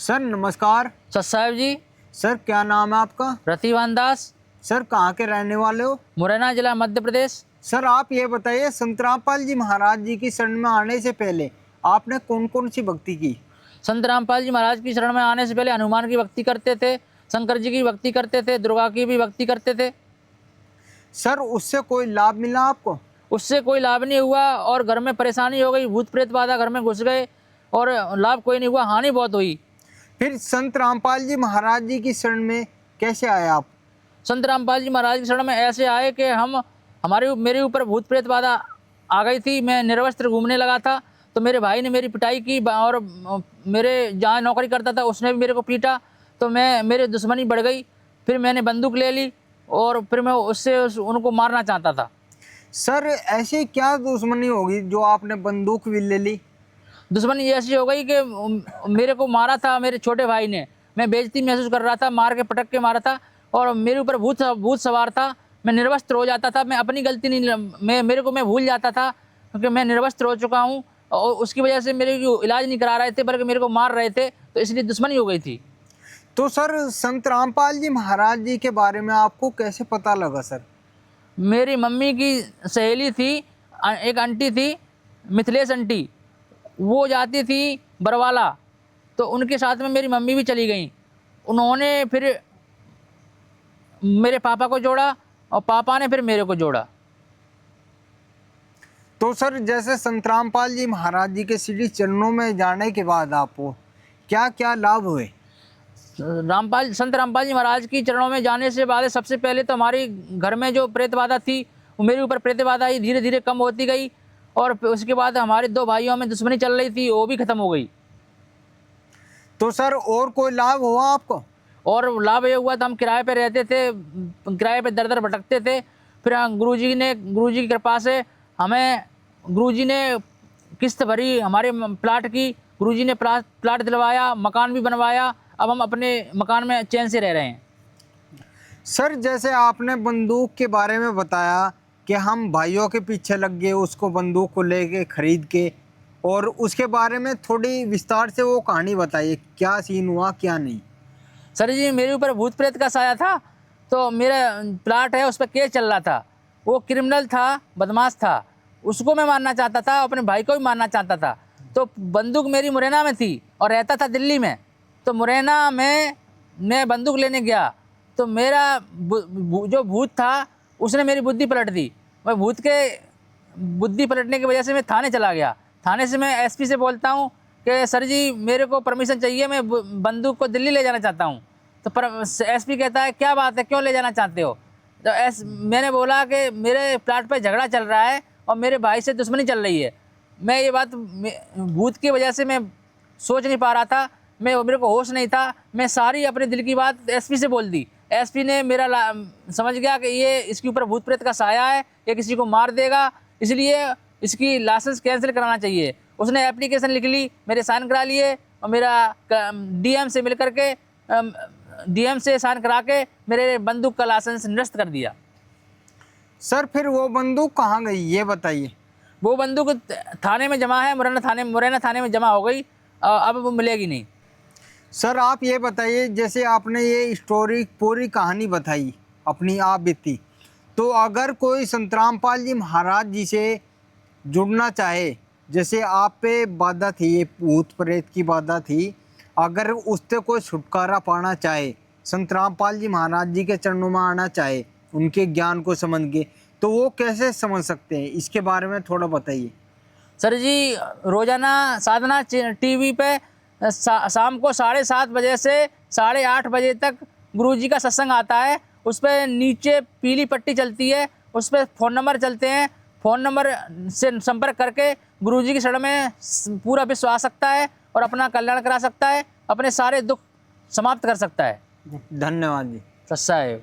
Sir नमस्कार। सत साहेब जी। Sir क्या नाम है आपका? प्रतिभान दास। सर कहाँ के रहने वाले हो? मुरैना जिला मध्य प्रदेश। सर आप ये बताइए, संत रामपाल जी महाराज जी की शरण में आने से पहले आपने कौन कौन सी भक्ति की? संत रामपाल जी महाराज की शरण में आने से पहले हनुमान की भक्ति करते थे, शंकर जी की भक्ति करते थे, दुर्गा की भी भक्ति करते थे। सर उससे कोई लाभ मिला आपको? उससे कोई लाभ नहीं हुआ और घर में परेशानी हो गई, भूत प्रेत बाधा घर में घुस गए और लाभ कोई नहीं हुआ, हानि बहुत हुई। फिर संत रामपाल जी महाराज जी की शरण में कैसे आए आप? संत रामपाल जी महाराज की शरण में ऐसे आए कि मेरे ऊपर भूत प्रेत बाधा आ गई थी। मैं निर्वस्त्र घूमने लगा था तो मेरे भाई ने मेरी पिटाई की और मेरे जहाँ नौकरी करता था उसने भी मेरे को पीटा, तो मेरे दुश्मनी बढ़ गई। फिर मैंने बंदूक ले ली और फिर मैं उनको मारना चाहता था। सर ऐसी क्या दुश्मनी होगी जो आपने बंदूक भी ले ली? दुश्मनी ऐसी हो गई कि मेरे को मारा था मेरे छोटे भाई ने, मैं बेइज्जती महसूस कर रहा था, मार के पटक के मारा था और मेरे ऊपर भूत सवार था। मैं निर्वस्त्र हो जाता था, मैं अपनी गलती नहीं, मैं भूल जाता था क्योंकि मैं निर्वस्त्र हो चुका हूँ और उसकी वजह से मेरे को इलाज नहीं करा रहे थे बल्कि मेरे को मार रहे थे, तो इसलिए दुश्मनी हो गई थी। तो सर संत रामपाल जी महाराज जी के बारे में आपको कैसे पता लगा सर? मेरी मम्मी की सहेली थी, एक आंटी थी, मिथिलेश आंटी, वो जाती थी बरवाला, तो उनके साथ में मेरी मम्मी भी चली गई। उन्होंने फिर मेरे पापा को जोड़ा और पापा ने फिर मेरे को जोड़ा। तो सर जैसे संत रामपाल जी महाराज जी के श्री चरणों में जाने के बाद आपको क्या क्या लाभ हुए? संत रामपाल जी महाराज की चरणों में जाने से बाद सबसे पहले तो हमारी घर में जो प्रेत बाधा थी वो मेरे ऊपर प्रेत बाधा ही धीरे धीरे कम होती गई और उसके बाद हमारे दो भाइयों में दुश्मनी चल रही थी वो भी खत्म हो गई। तो सर और कोई लाभ हुआ आपको? और लाभ ये हुआ था, हम किराए पे रहते थे, किराए पे दर दर भटकते थे। फिर गुरुजी की कृपा से हमें गुरुजी ने किस्त भरी हमारे प्लाट की, गुरुजी ने प्लाट दिलवाया, मकान भी बनवाया। अब हम अपने मकान में चैन से रह रहे हैं। सर जैसे आपने बंदूक के बारे में बताया कि हम भाइयों के पीछे लग गए उसको बंदूक को लेके खरीद के, और उसके बारे में थोड़ी विस्तार से वो कहानी बताइए, क्या सीन हुआ क्या नहीं? सर जी मेरे ऊपर भूत प्रेत का साया था, तो मेरा प्लाट है उस पर केस चल रहा था। वो क्रिमिनल था, बदमाश था, उसको मैं मारना चाहता था, अपने भाई को भी मारना चाहता था। तो बंदूक मेरी मुरैना में थी और रहता था दिल्ली में। तो मुरैना में मैं बंदूक लेने गया तो मेरा जो भूत था उसने मेरी बुद्धि पलट दी। मैं भूत के बुद्धि पलटने की वजह से मैं थाने चला गया। थाने से मैं एसपी से बोलता हूँ कि सर जी मेरे को परमिशन चाहिए, मैं बंदूक को दिल्ली ले जाना चाहता हूँ। तो एसपी कहता है क्या बात है, क्यों ले जाना चाहते हो? तो मैंने बोला कि मेरे प्लाट पे झगड़ा चल रहा है और मेरे भाई से दुश्मनी चल रही है। मैं ये बात भूत की वजह से मैं सोच नहीं पा रहा था, मेरे को होश नहीं था। मैं सारी अपने दिल की बात एसपी से बोल दी। एसपी ने समझ गया कि ये इसके ऊपर भूत प्रेत का साया है, ये किसी को मार देगा, इसलिए इसकी लाइसेंस कैंसिल कराना चाहिए। उसने एप्लीकेशन लिख ली, मेरे साइन करा लिए और मेरा डीएम से मिल करके डीएम से साइन करा के मेरे बंदूक का लाइसेंस निरस्त कर दिया। सर फिर वो बंदूक कहाँ गई ये बताइए। वो बंदूक थाने में जमा है, मुरैना थाने में जमा हो गई, अब वो मिलेगी नहीं। सर आप ये बताइए, जैसे आपने ये स्टोरी पूरी कहानी बताई अपनी आप बीती, तो अगर कोई संत रामपाल जी महाराज जी से जुड़ना चाहे, जैसे आप पे बाधा थी, ये भूत प्रेत की बाधा थी, अगर उससे कोई छुटकारा पाना चाहे, संत रामपाल जी महाराज जी के चरणों में आना चाहे उनके ज्ञान को समझ के, तो वो कैसे समझ सकते हैं, इसके बारे में थोड़ा बताइए। सर जी रोज़ाना साधना टीवी पे शाम को 7:30 बजे से 8:30 बजे तक गुरुजी का सत्संग आता है। उस पर नीचे पीली पट्टी चलती है, उस पर फ़ोन नंबर चलते हैं। फ़ोन नंबर से संपर्क करके गुरुजी की शरण में पूरा विश्व आ सकता है और अपना कल्याण करा सकता है, अपने सारे दुख समाप्त कर सकता है। धन्यवाद जी। सच्चा है।